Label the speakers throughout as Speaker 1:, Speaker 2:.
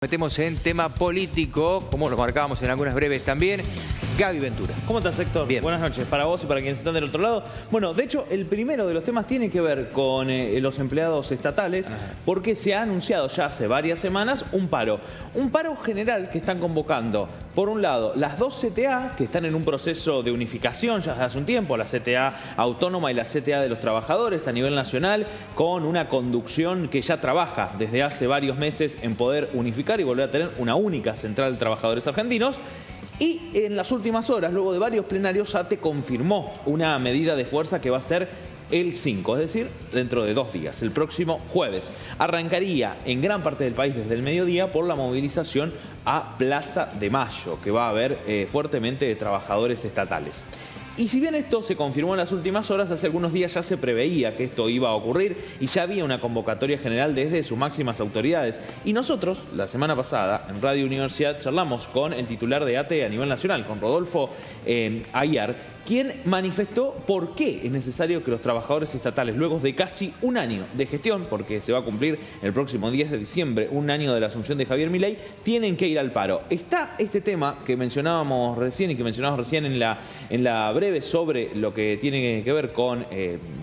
Speaker 1: Metemos en tema político, como lo marcábamos en algunas breves también. Gaby Ventura.
Speaker 2: ¿Cómo estás, Héctor?
Speaker 1: Bien.
Speaker 2: Buenas noches para vos y para quienes están del otro lado. Bueno, de hecho, el primero de los temas tiene que ver con los empleados estatales, porque se ha anunciado ya hace varias semanas un paro. Un paro general que están convocando, por un lado, las dos CTA, que están en un proceso de unificación ya hace un tiempo, la CTA autónoma y la CTA de los trabajadores a nivel nacional, con una conducción que ya trabaja desde hace varios meses en poder unificar y volver a tener una única central de trabajadores argentinos. Y en las últimas horas, luego de varios plenarios, ATE confirmó una medida de fuerza que va a ser el 5, es decir, dentro de 2 días, el próximo jueves. Arrancaría en gran parte del país desde el mediodía por la movilización a Plaza de Mayo, que va a haber fuertemente de trabajadores estatales. Y si bien esto se confirmó en las últimas horas, hace algunos días ya se preveía que esto iba a ocurrir y ya había una convocatoria general desde sus máximas autoridades. Y nosotros, la semana pasada, en Radio Universidad, charlamos con el titular de ATE a nivel nacional, con Rodolfo Ayar, quien manifestó por qué es necesario que los trabajadores estatales, luego de casi un año de gestión, porque se va a cumplir el próximo 10 de diciembre, un año de la asunción de Javier Milei, tienen que ir al paro. Está este tema que mencionábamos recién y que mencionábamos recién en la breve sobre lo que tiene que ver con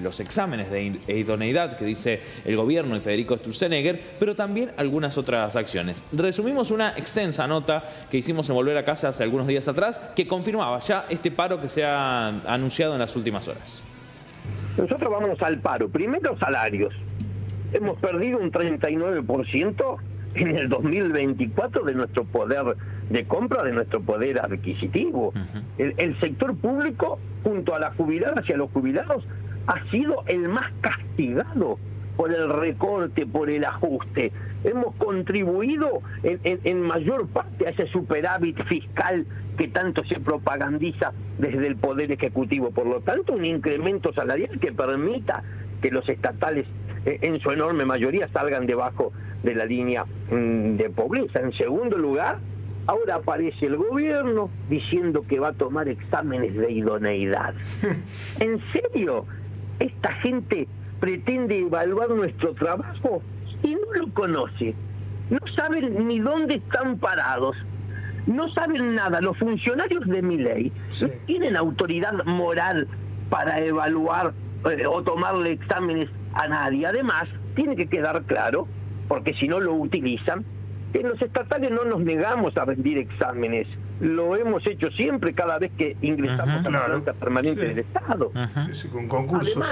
Speaker 2: los exámenes de idoneidad que dice el gobierno y Federico Sturzenegger, pero también algunas otras acciones. Resumimos una extensa nota que hicimos en Volver a Casa hace algunos días atrás, que confirmaba ya este paro que se ha anunciado en las últimas horas.
Speaker 3: Nosotros vamos al paro. Primero, salarios. Hemos perdido un 39% en el 2024 de nuestro poder de compra, de nuestro poder adquisitivo. El sector público, junto a las jubiladas y a los jubilados, ha sido el más castigado por el recorte, por el ajuste. Hemos contribuido en mayor parte a ese superávit fiscal que tanto se propagandiza desde el Poder Ejecutivo. Por lo tanto, un incremento salarial que permita que los estatales, en su enorme mayoría, salgan debajo de la línea de pobreza. En segundo lugar, ahora aparece el gobierno diciendo que va a tomar exámenes de idoneidad. ¿En serio? ¿Esta gente pretende evaluar nuestro trabajo y no lo conoce? No saben ni dónde están parados, no saben nada. Los funcionarios de Milei no tienen autoridad moral para evaluar o tomarle exámenes a nadie. Además, tiene que quedar claro, porque si no lo utilizan, que en los estatales no nos negamos a rendir exámenes. Lo hemos hecho siempre cada vez que ingresamos a la planta permanente del Estado.
Speaker 4: Sí, con concursos.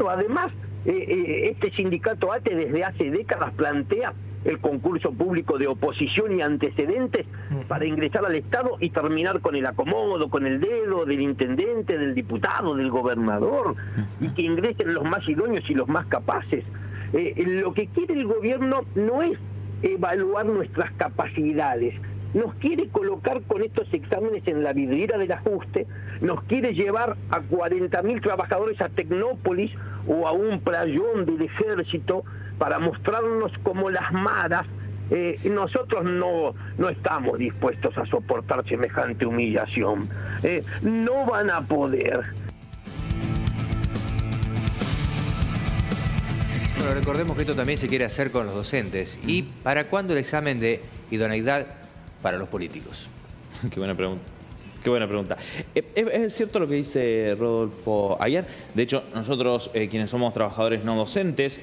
Speaker 3: Además, este sindicato ATE desde hace décadas plantea el concurso público de oposición y antecedentes para ingresar al Estado y terminar con el acomodo, con el dedo del intendente, del diputado, del gobernador, y que ingresen los más idóneos y los más capaces. Lo que quiere el gobierno no es evaluar nuestras capacidades, nos quiere colocar con estos exámenes en la vidriera del ajuste, nos quiere llevar a 40.000 trabajadores a Tecnópolis o a un playón del ejército para mostrarnos como las maras. Nosotros no estamos dispuestos a soportar semejante humillación. No van a poder.
Speaker 1: Bueno, recordemos que esto también se quiere hacer con los docentes. ¿Y para cuándo el examen de idoneidad para los políticos?
Speaker 2: Qué buena pregunta. Qué buena pregunta. Es cierto lo que dice Rodolfo Ayar. De hecho, nosotros, quienes somos trabajadores no docentes,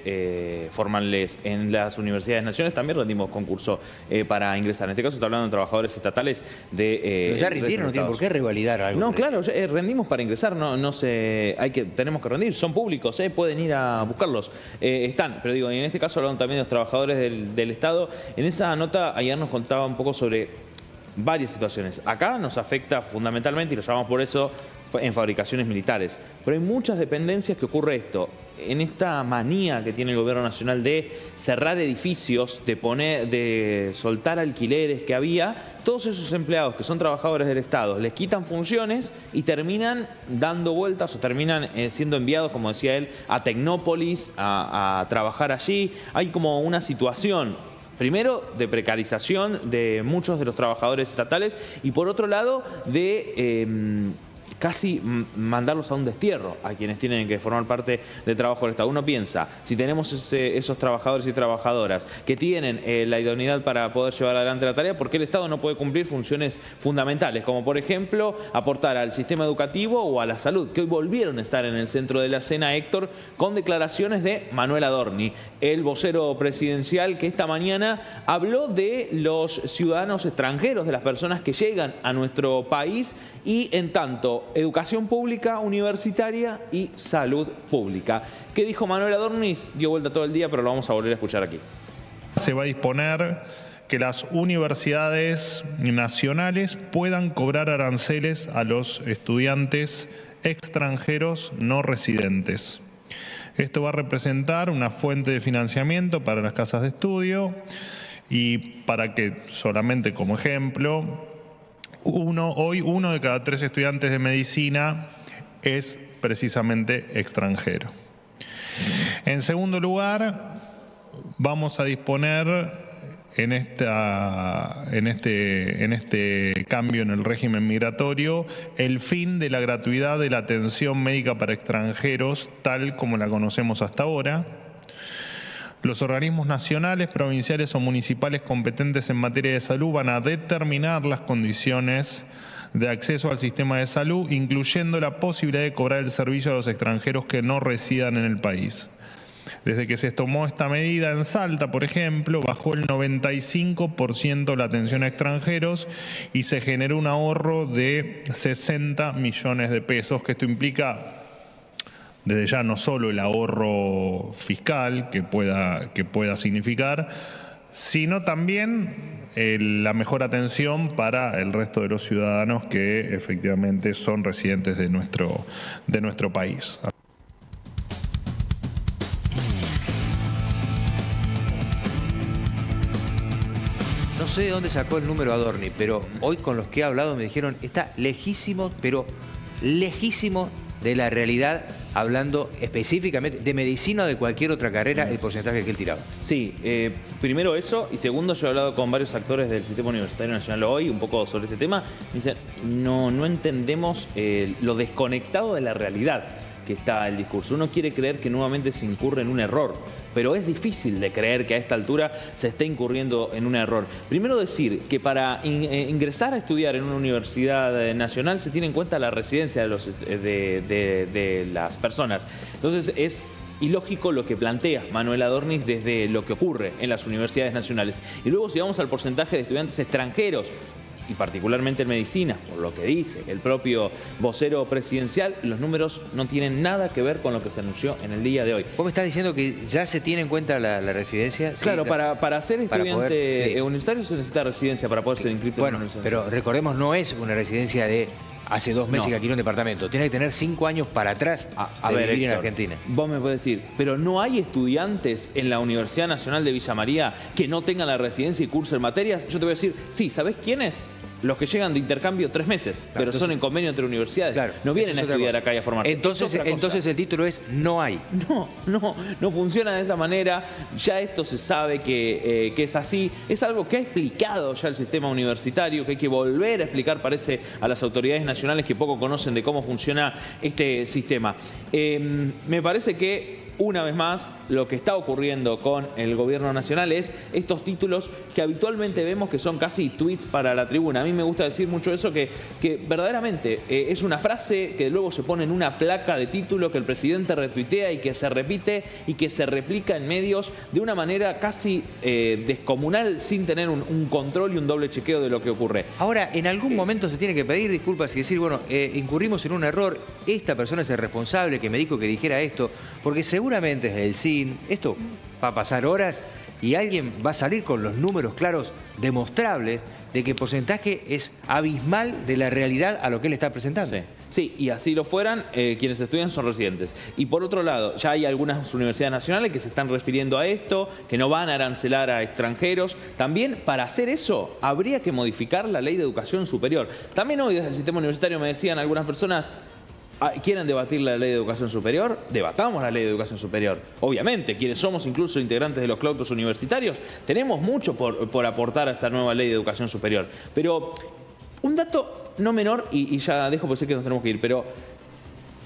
Speaker 2: formales en las universidades nacionales, también rendimos concurso para ingresar. En este caso está hablando de trabajadores estatales de...
Speaker 1: Pero ya rindieron, no tienen por qué revalidar algo.
Speaker 2: No, claro, rendimos para ingresar, tenemos que rendir, son públicos, pueden ir a buscarlos. Están, pero digo, y en este caso hablando también de los trabajadores del Estado. En esa nota Ayar nos contaba un poco sobre varias situaciones. Acá nos afecta fundamentalmente, y lo llamamos por eso, en fabricaciones militares. Pero hay muchas dependencias que ocurre esto. En esta manía que tiene el gobierno nacional de cerrar edificios, de soltar alquileres que había, todos esos empleados que son trabajadores del Estado les quitan funciones y terminan dando vueltas o terminan siendo enviados, como decía él, a Tecnópolis a trabajar allí. Hay como una situación, primero, de precarización de muchos de los trabajadores estatales y por otro lado, de casi mandarlos a un destierro a quienes tienen que formar parte del trabajo del Estado. Uno piensa, si tenemos esos trabajadores y trabajadoras que tienen la idoneidad para poder llevar adelante la tarea, ¿por qué el Estado no puede cumplir funciones fundamentales? Como por ejemplo, aportar al sistema educativo o a la salud, que hoy volvieron a estar en el centro de la escena, Héctor, con declaraciones de Manuel Adorni, el vocero presidencial, que esta mañana habló de los ciudadanos extranjeros, de las personas que llegan a nuestro país, y en tanto educación pública, universitaria y salud pública. ¿Qué dijo Manuel Adorni? Dio vuelta todo el día, pero lo vamos a volver a escuchar aquí.
Speaker 4: Se va a disponer que las universidades nacionales puedan cobrar aranceles a los estudiantes extranjeros no residentes. Esto va a representar una fuente de financiamiento para las casas de estudio y para que, solamente como ejemplo, hoy uno de cada 3 estudiantes de medicina es precisamente extranjero. En segundo lugar, vamos a disponer en este cambio en el régimen migratorio el fin de la gratuidad de la atención médica para extranjeros tal como la conocemos hasta ahora. Los organismos nacionales, provinciales o municipales competentes en materia de salud van a determinar las condiciones de acceso al sistema de salud, incluyendo la posibilidad de cobrar el servicio a los extranjeros que no residan en el país. Desde que se tomó esta medida en Salta, por ejemplo, bajó el 95% la atención a extranjeros y se generó un ahorro de 60 millones de pesos, que esto implica desde ya no solo el ahorro fiscal que pueda significar, sino también la mejor atención para el resto de los ciudadanos que efectivamente son residentes de nuestro país.
Speaker 1: No sé de dónde sacó el número Adorni, pero hoy con los que he hablado me dijeron está lejísimo, pero lejísimo de la realidad, hablando específicamente de medicina o de cualquier otra carrera, el porcentaje que él tiraba.
Speaker 2: Sí, primero eso, y segundo, yo he hablado con varios actores del Sistema Universitario Nacional hoy, un poco sobre este tema, me dicen, no entendemos lo desconectado de la realidad que está el discurso. Uno quiere creer que nuevamente se incurre en un error, pero es difícil de creer que a esta altura se esté incurriendo en un error. Primero decir que para ingresar a estudiar en una universidad nacional se tiene en cuenta la residencia de las personas. Entonces es ilógico lo que plantea Manuel Adorni desde lo que ocurre en las universidades nacionales. Y luego si vamos al porcentaje de estudiantes extranjeros, y particularmente en medicina, por lo que dice el propio vocero presidencial, los números no tienen nada que ver con lo que se anunció en el día de hoy.
Speaker 1: ¿Vos me estás diciendo que ya se tiene en cuenta la residencia?
Speaker 2: Claro,
Speaker 1: sí,
Speaker 2: para ser estudiante
Speaker 1: sí.
Speaker 2: universitario se necesita residencia para poder ser inscrito en una universidad.
Speaker 1: Pero recordemos, no es una residencia de hace 2 meses que alquiló un departamento. Tiene que tener 5 años para atrás de vivir en Argentina.
Speaker 2: Vos me podés decir, pero no hay estudiantes en la Universidad Nacional de Villa María que no tengan la residencia y cursen materias. Yo te voy a decir, sí, ¿sabés quiénes? Los que llegan de intercambio 3 meses,
Speaker 1: claro,
Speaker 2: pero
Speaker 1: entonces,
Speaker 2: son en convenio entre universidades.
Speaker 1: Claro,
Speaker 2: no vienen a estudiar acá y a formarse.
Speaker 1: Entonces el título es no hay.
Speaker 2: No funciona de esa manera. Ya esto se sabe que es así. Es algo que ha explicado ya el sistema universitario, que hay que volver a explicar, parece, a las autoridades nacionales que poco conocen de cómo funciona este sistema. Me parece que una vez más, lo que está ocurriendo con el gobierno nacional es estos títulos que habitualmente vemos que son casi tweets para la tribuna. A mí me gusta decir mucho eso, que verdaderamente es una frase que luego se pone en una placa de título que el presidente retuitea y que se repite y que se replica en medios de una manera casi descomunal, sin tener un control y un doble chequeo de lo que ocurre.
Speaker 1: Ahora, en algún momento se tiene que pedir disculpas y decir, bueno, incurrimos en un error, esta persona es el responsable que me dijo que dijera esto, porque seguramente desde el CIN, esto va a pasar horas y alguien va a salir con los números claros, demostrables, de que el porcentaje es abismal de la realidad a lo que él está presentando.
Speaker 2: Sí, y así lo fueran, quienes estudian son residentes. Y por otro lado, ya hay algunas universidades nacionales que se están refiriendo a esto, que no van a arancelar a extranjeros. También, para hacer eso, habría que modificar la ley de educación superior. También hoy desde el sistema universitario me decían algunas personas, ¿quieren debatir la ley de educación superior? Debatamos la ley de educación superior. Obviamente, quienes somos incluso integrantes de los claustros universitarios, tenemos mucho por aportar a esa nueva ley de educación superior. Pero Un dato no menor, y ya dejo porque sé que nos tenemos que ir, pero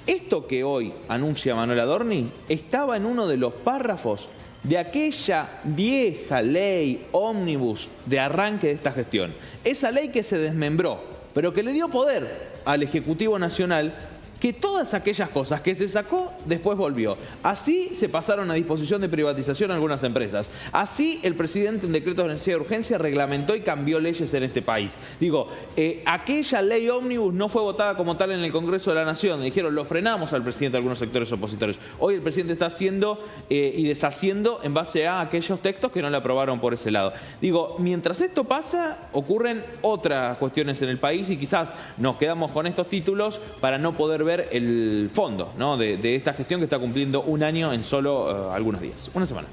Speaker 2: esto que hoy anuncia Manuel Adorni estaba en uno de los párrafos de aquella vieja ley ómnibus de arranque de esta gestión. Esa ley que se desmembró, pero que le dio poder al Ejecutivo Nacional, que todas aquellas cosas que se sacó, después volvió. Así se pasaron a disposición de privatización algunas empresas. Así el presidente en decretos de necesidad de urgencia reglamentó y cambió leyes en este país. Digo, aquella ley ómnibus no fue votada como tal en el Congreso de la Nación. Dijeron, lo frenamos al presidente de algunos sectores opositores. Hoy el presidente está haciendo y deshaciendo en base a aquellos textos que no le aprobaron por ese lado. Digo, mientras esto pasa, ocurren otras cuestiones en el país y quizás nos quedamos con estos títulos para no poder ver el fondo, ¿no?, de esta gestión que está cumpliendo un año en solo algunos días, una semana.